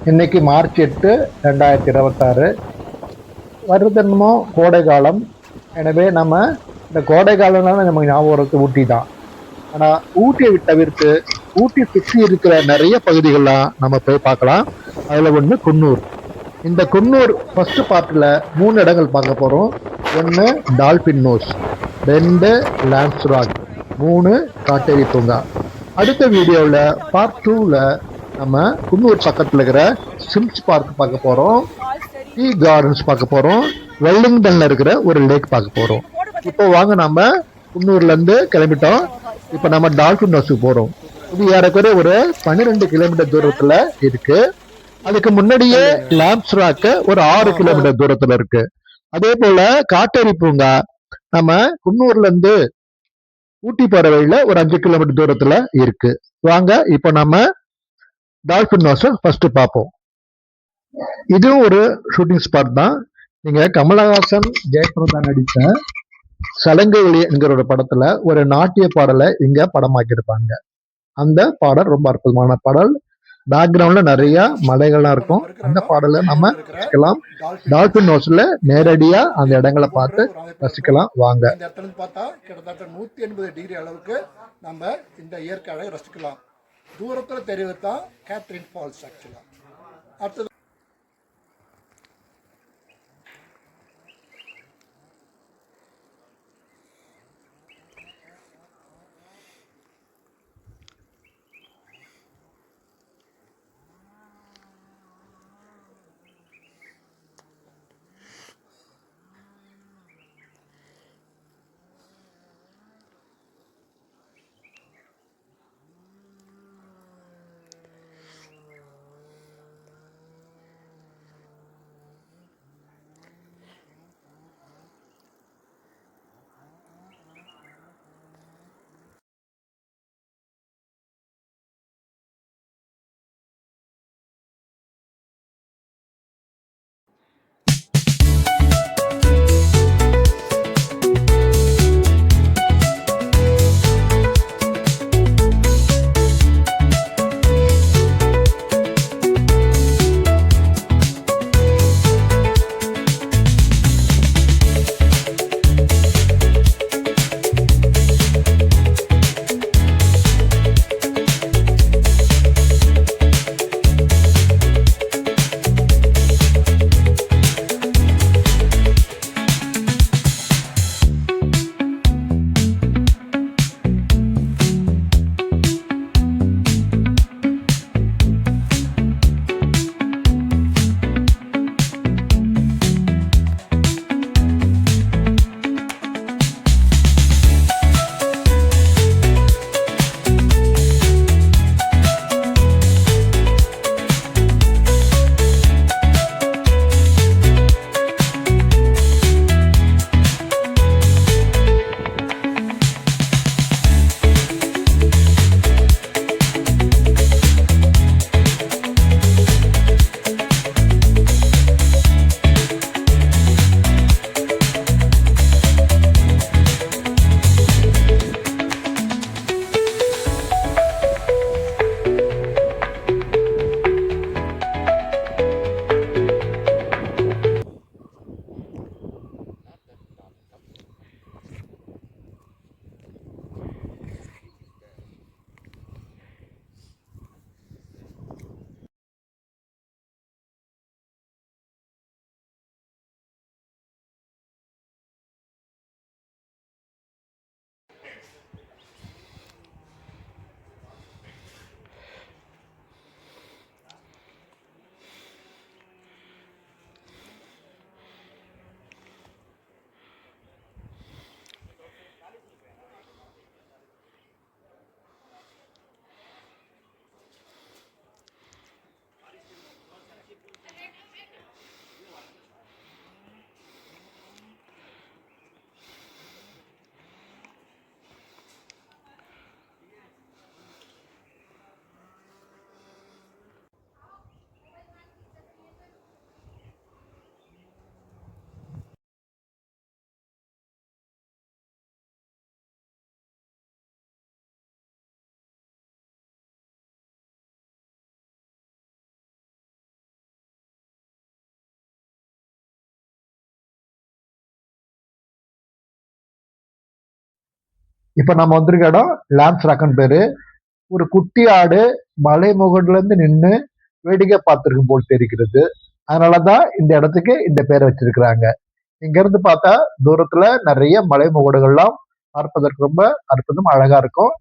இன்னைக்கு மார்ச் 8 2026. வருதன்னமோ கோடை காலம். எனவே நம்ம இந்த கோடை காலம்னால நமக்கு ஞாபகம் வரது ஊட்டி தான். ஆனா ஊட்டியை தவிர்த்து ஊட்டி சுற்றி இருக்கிற நிறைய பகுதிகள்லாம் நம்ம போய் பார்க்கலாம். அதுல ஒண்ணு குன்னூர். இந்த குன்னூர் ஃபர்ஸ்ட் பார்ட்ல 3 இடங்கள் பார்க்க போறோம். ஒன்று டால்பின் நோஸ், 2 லான்ஸ் ராக், 3 காட்டேரி பூங்கா. அடுத்த வீடியோவில் பார்ட் 2ல நம்ம குன்னூர் பக்கத்தில் இருக்கிற சிம்ஸ் பார்க் பார்க்க போறோம், டீ கார்டன்ஸ் பார்க்க போறோம், வெல்லிங்டன்ல இருக்கிற ஒரு லேக் பார்க்க போறோம். இப்போ வாங்க நம்ம குன்னூர்ல இருந்து கிளம்பிட்டோம். இப்போ நம்ம டால்பின் நோஸுக்கு போறோம். இது ஏறக்குறைய ஒரு 12 கிலோமீட்டர் தூரத்துல இருக்கு. அதுக்கு முன்னாடியே லாம்ஸ் ராக் ஒரு 6 கிலோமீட்டர் தூரத்துல இருக்கு. அதே போல காட்டேரி பூங்கா நம்ம குன்னூர்ல இருந்து ஊட்டி போற வழியில ஒரு 5 கிலோமீட்டர் தூரத்துல இருக்கு. வாங்க இப்ப நம்ம டால்பின் நோஸ் ஃபர்ஸ்ட் பார்ப்போம். இதுவும் ஒரு ஷூட்டிங் ஸ்பாட் தான். நீங்க கமலஹாசன் ஜெயபிரதா நடித்த சலங்கை ஒளி என்கிற ஒரு படத்துல ஒரு நாட்டிய பாடலை இங்க படமாக்கியிருப்பாங்க. அந்த பாடல் ரொம்ப அற்புதமான பாடல். பேக்ரவுண்ட்ல நிறைய மலைகள்லாம் இருக்கும். அந்த பாடலை நம்ம ரசிக்கலாம். டால்பின் நோஸ்ல நேரடியா அந்த இடங்களை பார்த்து ரசிக்கலாம். வாங்க. இந்த இடத்துல பார்த்தா கிட்டத்தட்ட 180 டிகிரி அளவுக்கு நம்ம இந்த இயற்கை அழகை ரசிக்கலாம். தூரத்தில் தெரிவது தான் கேத்ரின் ஃபால்ஸ். ஆக்சுவலாக அடுத்தது இப்போ நம்ம வந்திருக்க இடம் லாம்ஸ் ராக்குன்னு பேரு. ஒரு குட்டி ஆடு மலை முகடுல இருந்து நின்று வேடிக்கை பார்த்திருக்கும் போல் தெரிகிறது. அதனாலதான் இந்த இடத்துக்கு இந்த பேரை வச்சிருக்கிறாங்க. இங்க இருந்து பார்த்தா தூரத்துல நிறைய மலை முகடுகள்லாம் பார்ப்பதற்கு ரொம்ப அற்புதம் அழகா இருக்கும்.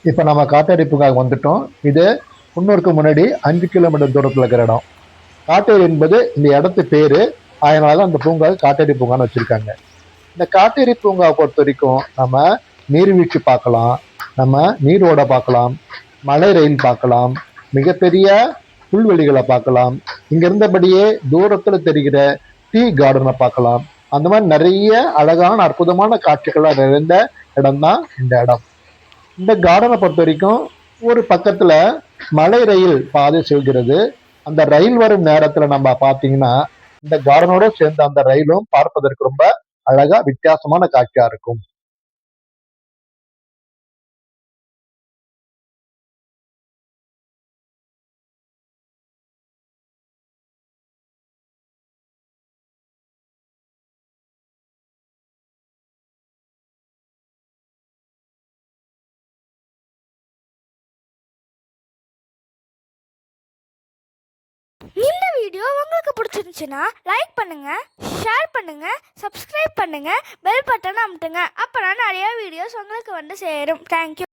இப்போ நம்ம காட்டேரி பூங்காவுக்கு வந்துட்டோம். இது குன்னூருக்கு முன்னாடி 5 கிலோமீட்டர் தூரத்தில் இருக்கிற இடம். காட்டேரி என்பது இந்த இடத்து பேரு. அதனாலதான் அந்த பூங்காவை காட்டேரி பூங்கான்னு வச்சிருக்காங்க. இந்த காட்டேரி பூங்காவை பொறுத்த வரைக்கும் நம்ம நீர்வீழ்ச்சி பார்க்கலாம், நம்ம நீரோட பார்க்கலாம், மலை ரயில் பார்க்கலாம், மிகப்பெரிய புல்வெளிகளை பார்க்கலாம், இங்க இருந்தபடியே தூரத்துல தெரிகிற டீ கார்டனை பார்க்கலாம். அந்த மாதிரி நிறைய அழகான அற்புதமான காட்சிகள்லாம் நிறைந்த இடம் தான் இந்த இடம். இந்த கார்டனை பொறுத்த வரைக்கும் ஒரு பக்கத்துல மலை ரயில் பாதை செல்கிறது. அந்த ரயில் வரும் நேரத்துல நம்ம பாத்தீங்கன்னா இந்த கார்டனோட சேர்ந்த அந்த ரயிலும் பார்ப்பதற்கு ரொம்ப அழகா வித்தியாசமான காட்சியா இருக்கும். இந்த வீடியோ உங்களுக்கு பிடிச்சிருந்துச்சுன்னா லைக் பண்ணுங்க, ஷேர் பண்ணுங்க, சப்ஸ்கிரைப் பண்ணுங்க, பெல் பட்டனை அமுத்துங்க. அப்பதான் நிறைய வீடியோஸ் உங்களுக்கு வந்து சேரும். தேங்க்யூ.